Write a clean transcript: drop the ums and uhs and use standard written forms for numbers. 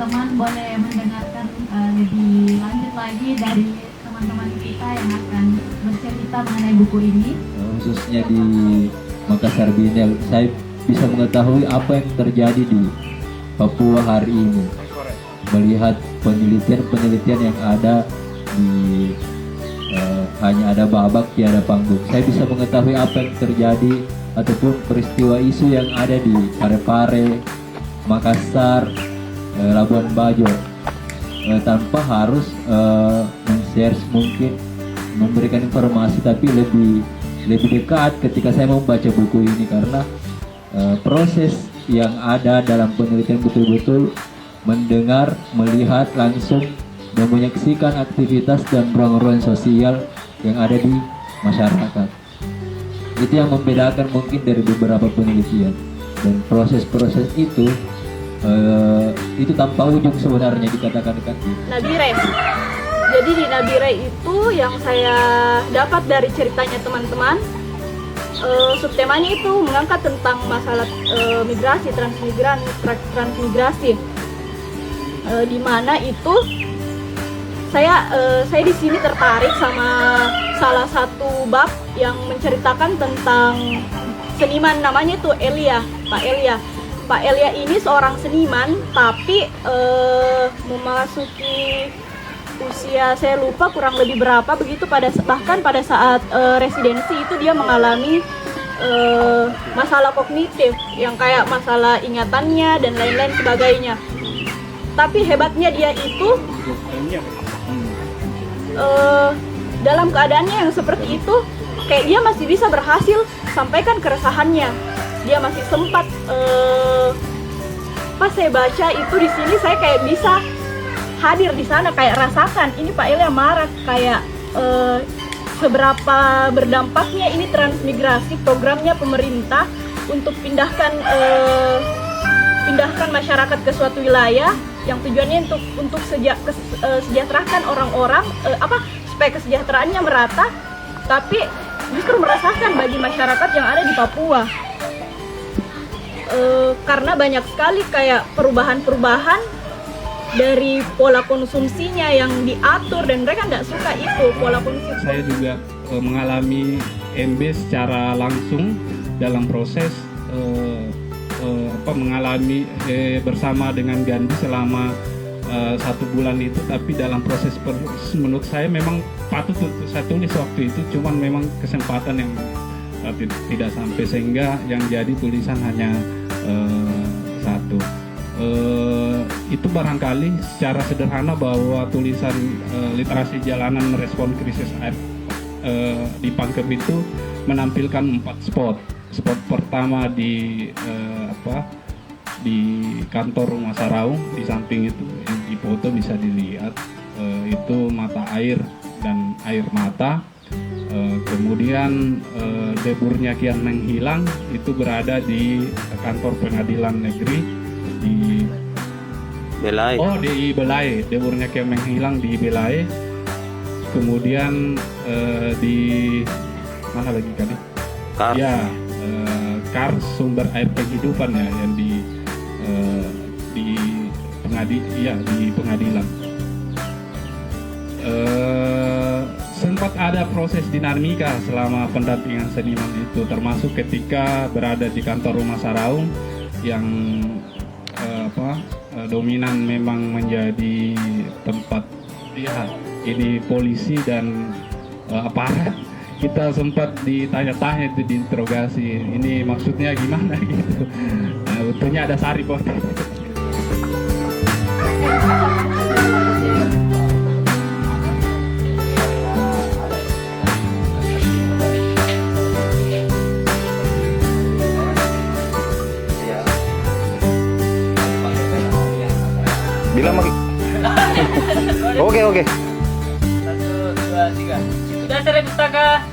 teman-teman boleh mendengarkan lebih lanjut lagi dari teman-teman kita yang akan bercerita mengenai buku ini. Khususnya di Makassar Binel, saya bisa mengetahui apa yang terjadi di Papua hari ini. Melihat penelitian-penelitian yang ada di hanya ada babak tiada panggung. Saya bisa mengetahui apa yang terjadi ataupun peristiwa isu yang ada di Parepare, Makassar, Labuan Bajo, tanpa harus men-share, mungkin memberikan informasi, tapi lebih dekat ketika saya membaca buku ini, karena proses yang ada dalam penelitian betul-betul mendengar, melihat langsung dan menyaksikan aktivitas dan ruang-ruang sosial yang ada di masyarakat. Itu yang membedakan mungkin dari beberapa penelitian, dan proses-proses itu tanpa ujung sebenarnya dikatakan gitu. Nabire. Jadi di Nabire itu yang saya dapat dari ceritanya teman-teman, subtemanya itu mengangkat tentang masalah migrasi, transmigrasi, di mana itu saya di sini tertarik sama salah satu bab yang menceritakan tentang seniman, namanya itu Elia, Pak Elia. Pak Elia ini seorang seniman, tapi memasuki usia saya lupa kurang lebih berapa begitu, bahkan pada saat residensi itu dia mengalami masalah kognitif yang kayak masalah ingatannya dan lain-lain sebagainya. Tapi hebatnya dia itu dalam keadaannya yang seperti itu, kayak dia masih bisa berhasil sampaikan keresahannya. Dia masih sempat pas saya baca itu di sini, saya kayak bisa hadir di sana, kayak rasakan ini Pak Elia marah, kayak seberapa berdampaknya ini transmigrasi, programnya pemerintah untuk pindahkan masyarakat ke suatu wilayah yang tujuannya untuk sejahterakan orang-orang, supaya kesejahteraannya merata, tapi justru merasakan bagi masyarakat yang ada di Papua. Karena banyak sekali kayak perubahan-perubahan dari pola konsumsinya yang diatur, dan mereka nggak suka itu pola konsumsi. Saya juga mengalami MB secara langsung dalam proses mengalami bersama dengan Gandhi selama 1 bulan itu, tapi dalam proses menurut saya memang patut untuk saya tulis waktu itu, cuman memang kesempatan yang tidak sampai, sehingga yang jadi tulisan hanya 1. Itu barangkali secara sederhana bahwa tulisan literasi jalanan merespon krisis air di Pangkep itu menampilkan 4 spot. Spot pertama di kantor Rumah Saraung, di samping itu di foto bisa dilihat itu mata air dan air mata. Kemudian deburnya kian menghilang, itu berada di kantor pengadilan negeri di Belai. di Belai. Deburnya kian menghilang di Belai. Kemudian di mana lagi tadi? Kars. Ya, Kars sumber air kehidupan ya, yang di pengadilan. Sempat ada proses dinamika selama pendampingan seniman itu, termasuk ketika berada di kantor Rumah Saraung yang dominan memang menjadi tempat ini polisi dan aparat. Kita sempat ditanya-tanya, itu diinterogasi, ini maksudnya gimana gitu. Untungnya ada Sari Bos. Bilang lagi. Oke. 1, 2, 3. Sudah 1000 taka.